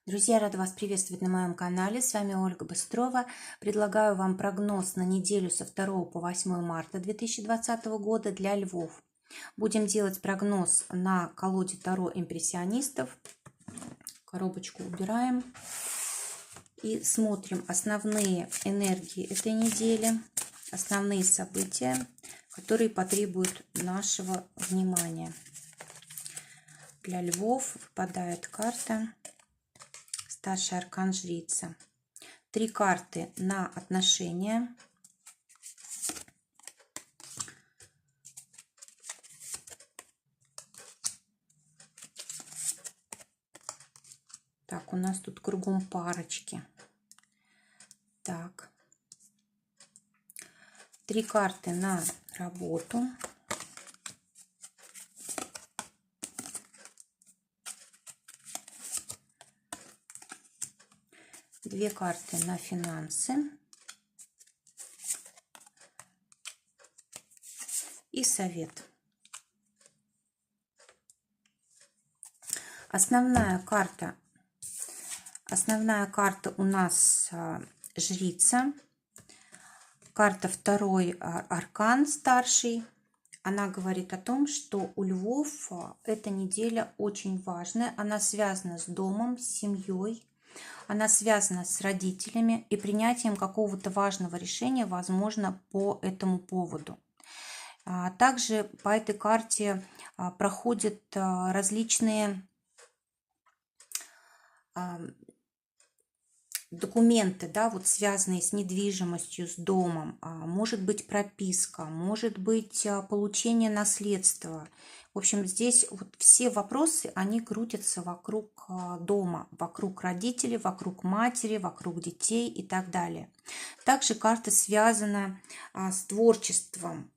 Друзья, рада вас приветствовать на моем канале. С вами Ольга Быстрова. Предлагаю вам прогноз на неделю со 2 по 8 марта 2020 года для львов. Будем делать прогноз на колоде Таро импрессионистов. Коробочку убираем. И смотрим основные энергии этой недели, основные события, которые потребуют нашего внимания. Для львов выпадает карта Старший аркан Жрица. 3 карты на отношения. Так, у нас тут кругом парочки. Так. 3 карты на работу. Две карты на финансы. И совет. Основная карта у нас Жрица. Карта второй аркан старший. Она говорит о том, что у львов эта неделя очень важная. Она связана с домом, с семьей. Она связана с родителями и принятием какого-то важного решения, возможно, по этому поводу. Также по этой карте проходят различные документы, да, вот связанные с недвижимостью, с домом. Может быть прописка, может быть получение наследства. В общем, здесь вот все вопросы, они крутятся вокруг дома, вокруг родителей, вокруг матери, вокруг детей и так далее. Также карта связана с творчеством.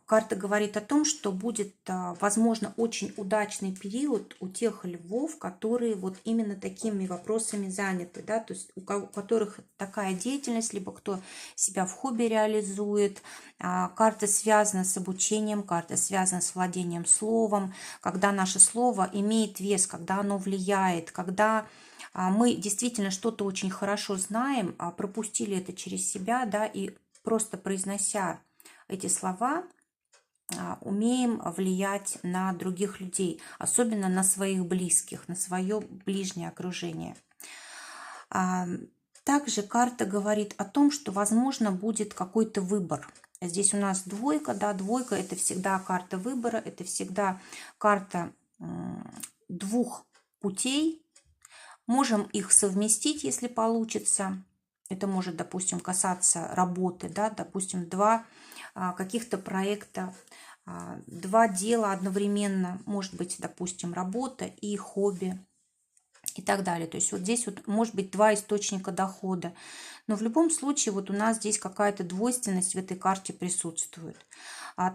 Карта говорит о том, что будет, возможно, очень удачный период у тех львов, которые вот именно такими вопросами заняты, да, то есть у которых такая деятельность, либо кто себя в хобби реализует. Карта связана с обучением, карта связана с владением словом, когда наше слово имеет вес, когда оно влияет, когда мы действительно что-то очень хорошо знаем, пропустили это через себя, да, и просто произнося эти слова, умеем влиять на других людей, особенно на своих близких, на свое ближнее окружение. Также карта говорит о том, что, возможно, будет какой-то выбор. Здесь у нас двойка, да, двойка – это всегда карта выбора, это всегда карта двух путей. Можем их совместить, если получится. Это может, допустим, касаться работы, да, допустим, два каких-то проекта, 2 дела одновременно, может быть, допустим, работа и хобби и так далее. То есть вот здесь вот может быть 2 источника дохода. Но в любом случае вот у нас здесь какая-то двойственность в этой карте присутствует.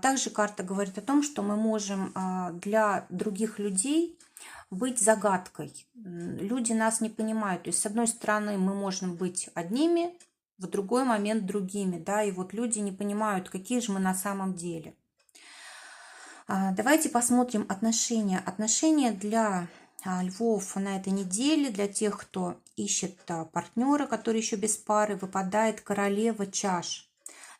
Также карта говорит о том, что мы можем для других людей быть загадкой. Люди нас не понимают. То есть с одной стороны мы можем быть одними, в другой момент другими, да, и вот люди не понимают, какие же мы на самом деле. Давайте посмотрим отношения. Отношения для львов на этой неделе, для тех, кто ищет партнера, который еще без пары, выпадает королева чаш.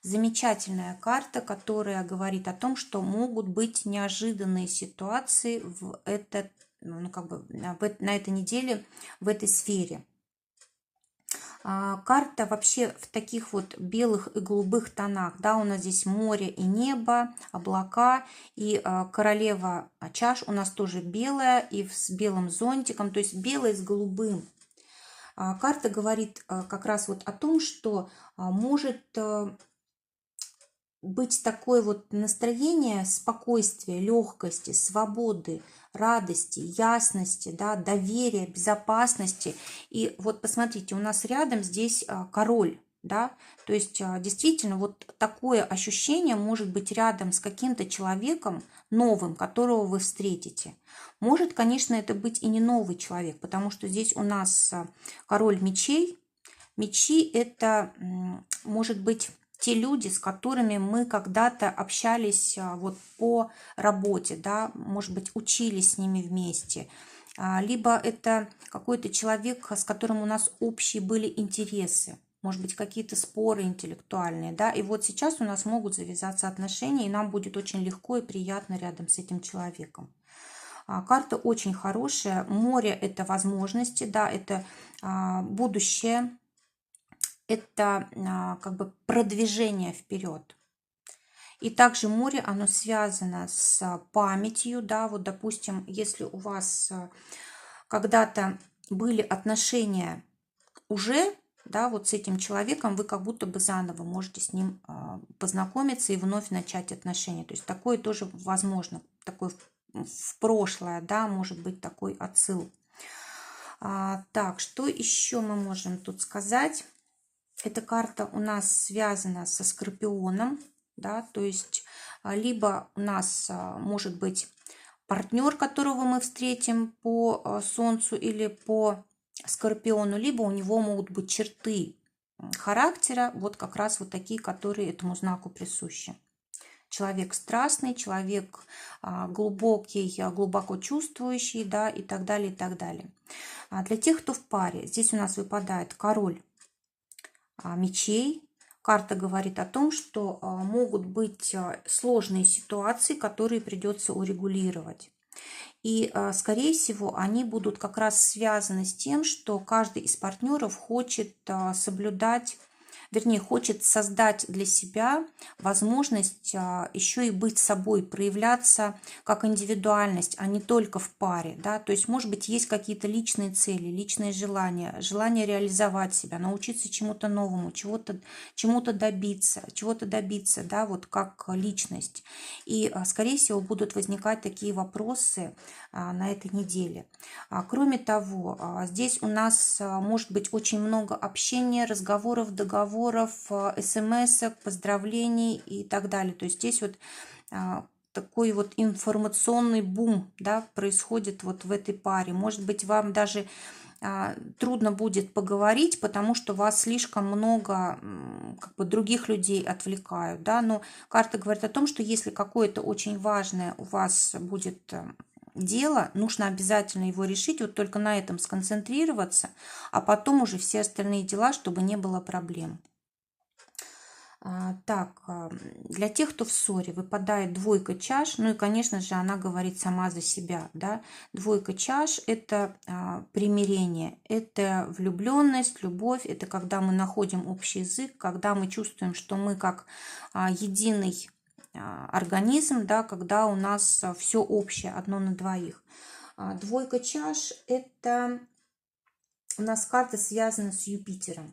Замечательная карта, которая говорит о том, что могут быть неожиданные ситуации на этой неделе в этой сфере. Карта вообще в таких вот белых и голубых тонах. Да, у нас здесь море и небо, облака. И королева чаш у нас тоже белая и с белым зонтиком. То есть белое с голубым. Карта говорит как раз вот о том, что может быть такое вот настроение спокойствия, легкости, свободы, радости, ясности, да, доверия, безопасности. И вот посмотрите, у нас рядом здесь король, да, то есть действительно вот такое ощущение может быть рядом с каким-то человеком новым, которого вы встретите. Может, конечно, это быть и не новый человек, потому что здесь у нас король мечей. Мечи – это может быть те люди, с которыми мы когда-то общались вот по работе, да, может быть, учились с ними вместе. либо это какой-то человек, с которым у нас общие были интересы, может быть, какие-то споры интеллектуальные, да, и вот сейчас у нас могут завязаться отношения, и нам будет очень легко и приятно рядом с этим человеком. Карта очень хорошая. Море – это возможности, да, это будущее, это как бы продвижение вперед. И также море, оно связано с памятью, да, вот, допустим, если у вас когда-то были отношения уже, да, вот с этим человеком, вы как будто бы заново можете с ним познакомиться и вновь начать отношения. То есть такое тоже возможно, такое в прошлое, да, может быть такой отсыл. Так, что еще мы можем тут сказать? Эта карта у нас связана со Скорпионом, да, то есть либо у нас может быть партнер, которого мы встретим по Солнцу или по Скорпиону, либо у него могут быть черты характера, вот как раз вот такие, которые этому знаку присущи. Человек страстный, человек глубокий, глубоко чувствующий, да, и так далее, и так далее. Для тех, кто в паре, здесь у нас выпадает король мечей. Карта говорит о том, что могут быть сложные ситуации, которые придется урегулировать. И, скорее всего, они будут как раз связаны с тем, что каждый из партнеров хочет соблюдать, вернее, хочет создать для себя возможность еще и быть собой, проявляться как индивидуальность, а не только в паре. Да? То есть, может быть, есть какие-то личные цели, личные желания, желание реализовать себя, научиться чему-то новому, чему-то добиться, да, вот как личность. И, скорее всего, будут возникать такие вопросы на этой неделе. Кроме того, здесь у нас может быть очень много общения, разговоров, договоров, смс-ок, поздравлений и так далее. То есть здесь вот такой вот информационный бум, да, происходит вот в этой паре. Может быть, вам даже трудно будет поговорить, потому что вас слишком много как бы других людей отвлекают, да, но карта говорит о том, что если какое-то очень важное у вас будет дело, нужно обязательно его решить, вот только на этом сконцентрироваться, а потом уже все остальные дела, чтобы не было проблем. Так, для тех, кто в ссоре, выпадает двойка чаш, ну и, конечно же, она говорит сама за себя, да. Двойка чаш – это примирение, это влюбленность, любовь, это когда мы находим общий язык, когда мы чувствуем, что мы как единый организм, да, когда у нас все общее, одно на двоих. Двойка чаш – это у нас карта связана с Юпитером.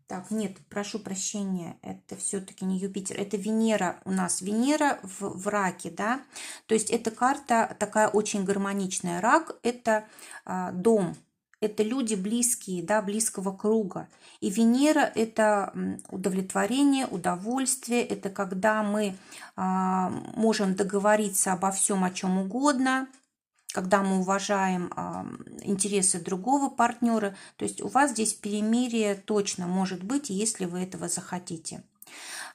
Так, нет, прошу прощения, это все-таки не Юпитер, это Венера у нас. Венера в раке, да, то есть эта карта такая очень гармоничная. Рак – это дом, это люди близкие, да, близкого круга. И Венера – это удовлетворение, удовольствие, это когда мы можем договориться обо всем, о чем угодно, когда мы уважаем интересы другого партнера. То есть у вас здесь перемирие точно может быть, если вы этого захотите.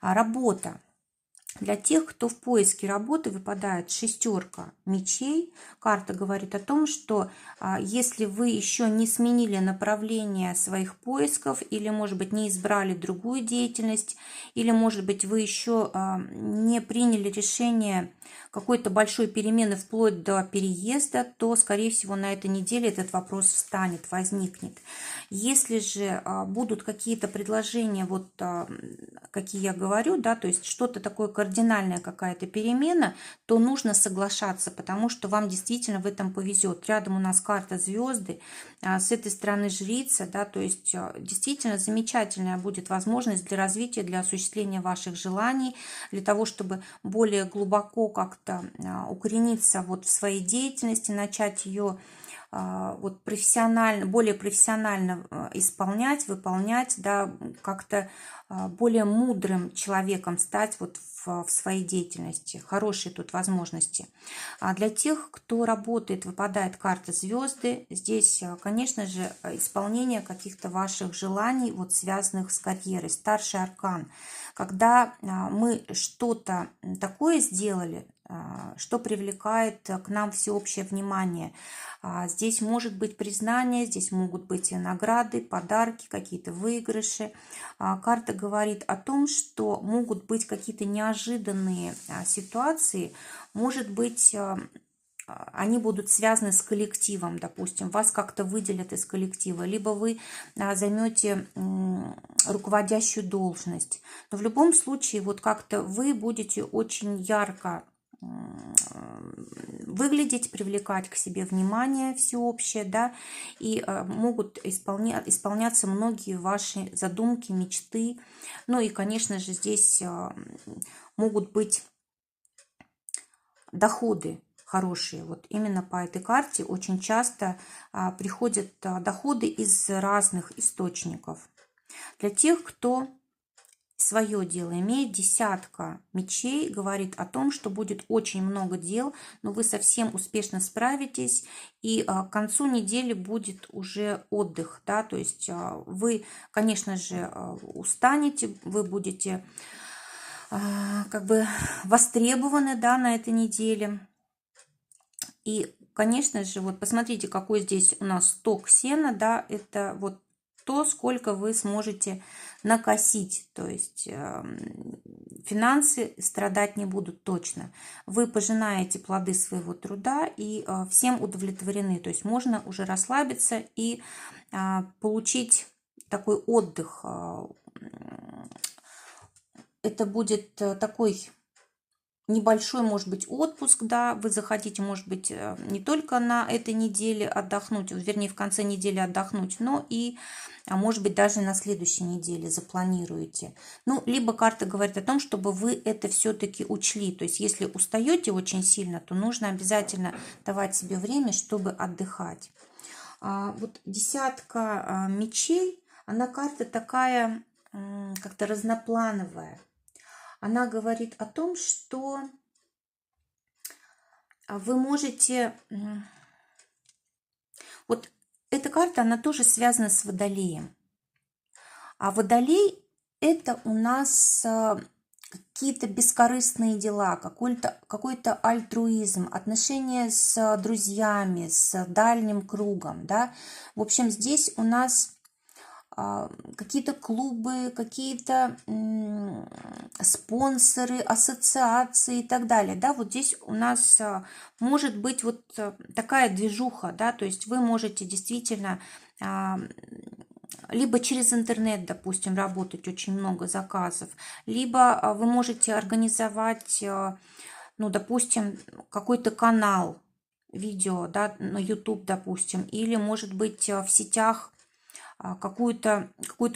Работа. Для тех, кто в поиске работы, выпадает шестерка мечей. Карта говорит о том, что если вы еще не сменили направление своих поисков, или, может быть, не избрали другую деятельность, или, может быть, вы еще не приняли решение какой-то большой перемены вплоть до переезда, то, скорее всего, на этой неделе этот вопрос встанет, возникнет. Если же будут какие-то предложения, вот какие я говорю, да, то есть что-то такое кардинальная какая-то перемена, то нужно соглашаться, потому что вам действительно в этом повезет. Рядом у нас карта звезды, с этой стороны жрица, да, то есть действительно замечательная будет возможность для развития, для осуществления ваших желаний, для того, чтобы более глубоко как-то укорениться вот в своей деятельности, начать ее вот профессионально, более профессионально исполнять, выполнять, да, как-то более мудрым человеком стать вот в своей деятельности. Хорошие тут возможности. А для тех, кто работает, выпадает карта звезды. Здесь, конечно же, исполнение каких-то ваших желаний, вот связанных с карьерой. Старший аркан. Когда мы что-то такое сделали, что привлекает к нам всеобщее внимание. Здесь может быть признание, здесь могут быть и награды, подарки, какие-то выигрыши. Карта говорит о том, что могут быть какие-то неожиданные ситуации, может быть, они будут связаны с коллективом, допустим, вас как-то выделят из коллектива, либо вы займете руководящую должность. Но в любом случае, вот как-то вы будете очень ярко выглядеть, привлекать к себе внимание всеобщее, да, и могут исполняться многие ваши задумки, мечты. Ну и, конечно же, здесь могут быть доходы хорошие. Вот именно по этой карте очень часто приходят доходы из разных источников. Для тех, кто свое дело имеет, десятка мечей говорит о том, что будет очень много дел, но вы совсем успешно справитесь, и к концу недели будет уже отдых, да, то есть вы, конечно же, устанете, вы будете как бы востребованы, да, на этой неделе. И, конечно же, вот посмотрите, какой здесь у нас сток сена, да, это вот то, сколько вы сможете накосить, то есть финансы страдать не будут точно. Вы пожинаете плоды своего труда и всем удовлетворены, то есть можно уже расслабиться и получить такой отдых. Это будет такой небольшой, может быть, отпуск, да, вы захотите, может быть, не только на этой неделе отдохнуть, вернее, в конце недели отдохнуть, но и, может быть, даже на следующей неделе запланируете. Ну, либо карта говорит о том, чтобы вы это все-таки учли, то есть если устаете очень сильно, то нужно обязательно давать себе время, чтобы отдыхать. Вот десятка мечей, она карта такая как-то разноплановая. Она говорит о том, что вы можете... Вот эта карта, она тоже связана с Водолеем. А Водолей – это у нас какие-то бескорыстные дела, какой-то альтруизм, отношения с друзьями, с дальним кругом. Да? В общем, здесь у нас какие-то клубы, какие-то спонсоры, ассоциации и так далее. Да, вот здесь у нас может быть вот такая движуха, да, то есть вы можете действительно либо через интернет, допустим, работать, очень много заказов, либо вы можете организовать, ну, допустим, какой-то канал видео, да, на YouTube, допустим, или, может быть, в сетях какую-то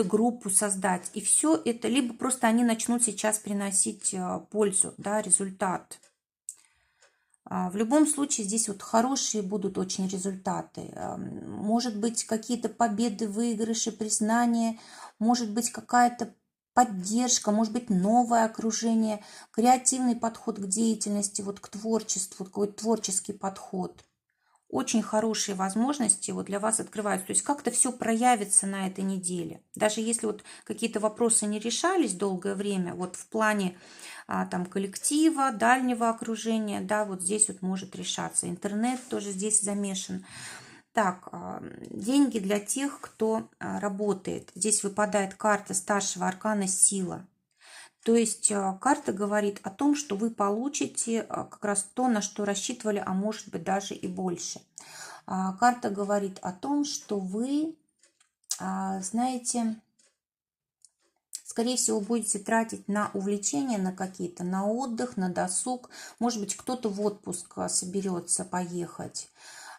группу создать. И все это, либо просто они начнут сейчас приносить пользу, да, результат. В любом случае здесь вот хорошие будут очень результаты. Может быть, какие-то победы, выигрыши, признания, может быть, какая-то поддержка, может быть, новое окружение, креативный подход к деятельности, вот к творчеству, какой-то творческий подход. Очень хорошие возможности вот для вас открываются. То есть как-то все проявится на этой неделе. Даже если вот какие-то вопросы не решались долгое время, вот в плане там коллектива, дальнего окружения, да, вот здесь вот может решаться. Интернет тоже здесь замешан. Так, деньги для тех, кто работает. Здесь выпадает карта старшего аркана «Сила». То есть карта говорит о том, что вы получите как раз то, на что рассчитывали, а может быть даже и больше. Карта говорит о том, что вы, знаете, скорее всего, будете тратить на увлечения, на какие-то, на отдых, на досуг. Может быть, кто-то в отпуск соберется поехать.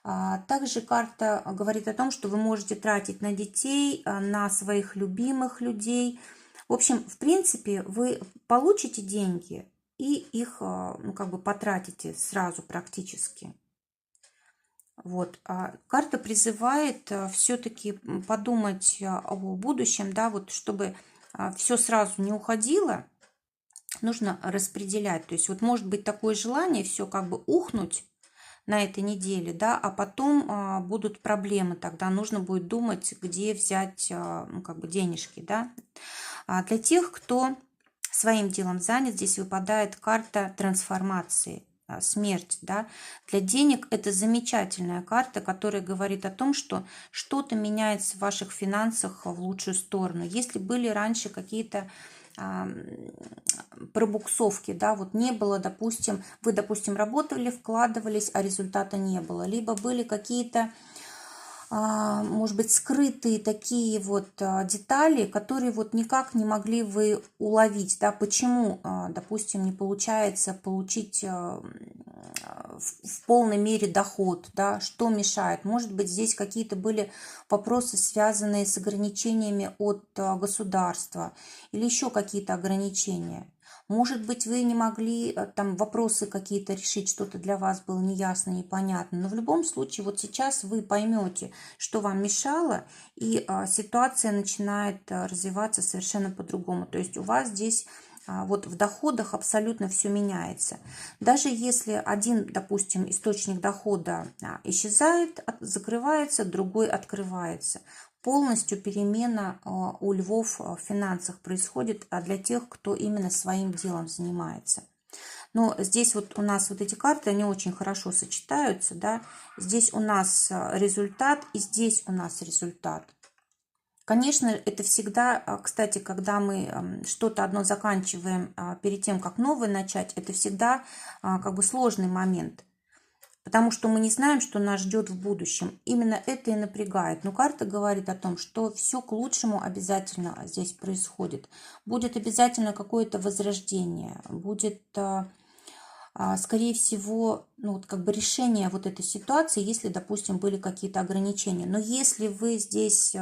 Также карта говорит о том, что вы можете тратить на детей, на своих любимых людей. В общем, в принципе, вы получите деньги и их, ну, как бы потратите сразу практически. Вот. Карта призывает все-таки подумать о будущем, да, вот чтобы все сразу не уходило, нужно распределять. То есть вот может быть такое желание все как бы ухнуть на этой неделе, да, а потом будут проблемы, тогда нужно будет думать, где взять ну, как бы денежки, да. Для тех, кто своим делом занят, здесь выпадает карта трансформации, смерть, да. Для денег это замечательная карта, которая говорит о том, что что-то меняется в ваших финансах в лучшую сторону. Если были раньше какие-то пробуксовки, да, вот не было, допустим, вы, допустим, работали, вкладывались, а результата не было, либо были какие-то, может быть, скрытые такие вот детали, которые вот никак не могли вы уловить, да, почему, допустим, не получается получить в полной мере доход, да, что мешает. Может быть, здесь какие-то были вопросы, связанные с ограничениями от государства или еще какие-то ограничения. Может быть, вы не могли там вопросы какие-то решить, что-то для вас было неясно, непонятно. Но в любом случае, вот сейчас вы поймете, что вам мешало, и ситуация начинает развиваться совершенно по-другому. То есть у вас здесь вот в доходах абсолютно все меняется. Даже если один, допустим, источник дохода исчезает, закрывается, другой открывается. Полностью перемена у львов в финансах происходит для тех, кто именно своим делом занимается. Но здесь вот у нас вот эти карты, они очень хорошо сочетаются, да. Здесь у нас результат, и здесь у нас результат. Конечно, это всегда, кстати, когда мы что-то одно заканчиваем перед тем, как новое начать, это всегда как бы сложный момент. Потому что мы не знаем, что нас ждет в будущем. Именно это и напрягает. Но карта говорит о том, что все к лучшему обязательно здесь происходит. Будет обязательно какое-то возрождение, будет, скорее всего, ну, вот как бы решение вот этой ситуации, если, допустим, были какие-то ограничения. Но если вы здесь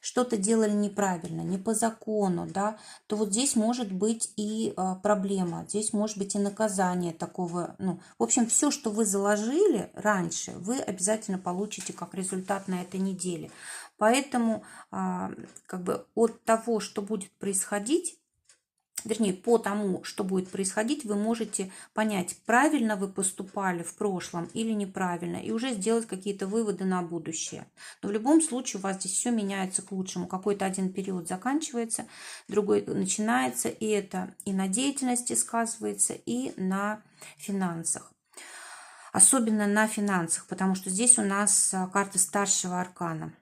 что-то делали неправильно, не по закону, да, то вот здесь может быть и проблема, здесь может быть и наказание такого. Ну, в общем, все, что вы заложили раньше, вы обязательно получите как результат на этой неделе. Поэтому как бы от того, что будет происходить, вернее, по тому, что будет происходить, вы можете понять, правильно вы поступали в прошлом или неправильно, и уже сделать какие-то выводы на будущее. Но в любом случае у вас здесь все меняется к лучшему. Какой-то один период заканчивается, другой начинается, и это и на деятельности сказывается, и на финансах. Особенно на финансах, потому что здесь у нас карта старшего аркана.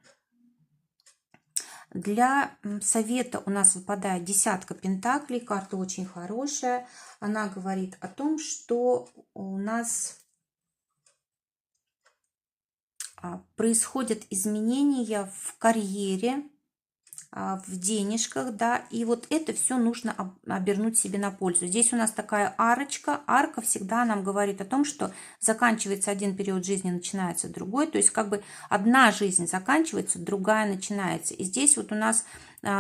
Для совета у нас выпадает десятка пентаклей, карта очень хорошая. Она говорит о том, что у нас происходят изменения в карьере, в денежках, да, и вот это все нужно обернуть себе на пользу. Здесь у нас такая арочка. Арка всегда нам говорит о том, что заканчивается один период жизни, начинается другой, то есть как бы одна жизнь заканчивается, другая начинается. И здесь вот у нас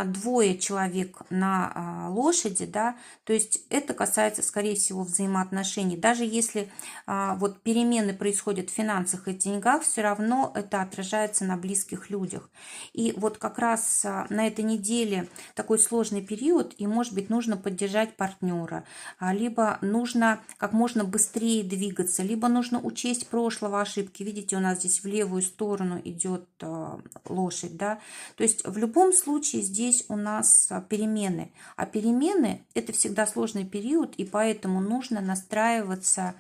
двое человек на лошади, да, то есть это касается, скорее всего, взаимоотношений. Даже если вот перемены происходят в финансах и деньгах, все равно это отражается на близких людях. И вот как раз на этой неделе такой сложный период, и, может быть, нужно поддержать партнера, либо нужно как можно быстрее двигаться, либо нужно учесть прошлого ошибки. Видите, у нас здесь в левую сторону идет лошадь, да. То есть в любом случае здесь у нас перемены. А перемены – это всегда сложный период, и поэтому нужно настраиваться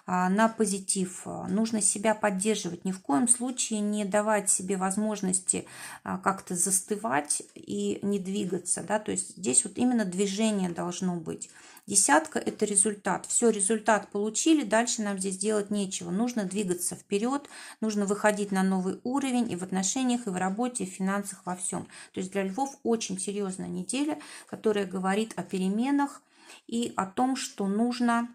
на позитив, нужно себя поддерживать, ни в коем случае не давать себе возможности как-то застывать и не двигаться, да, то есть здесь вот именно движение должно быть. Десятка – это результат. Все, результат получили, дальше нам здесь делать нечего. Нужно двигаться вперед, нужно выходить на новый уровень и в отношениях, и в работе, и в финансах, во всем. То есть для львов очень серьезная неделя, которая говорит о переменах и о том, что нужно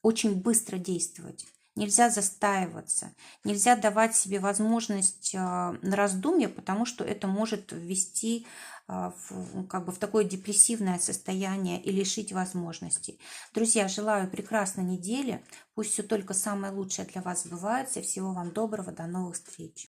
очень быстро действовать. Нельзя застаиваться, нельзя давать себе возможность на раздумье, потому что это может ввести как бы в такое депрессивное состояние и лишить возможностей. Друзья, желаю прекрасной недели. Пусть все только самое лучшее для вас сбывается. Всего вам доброго. До новых встреч.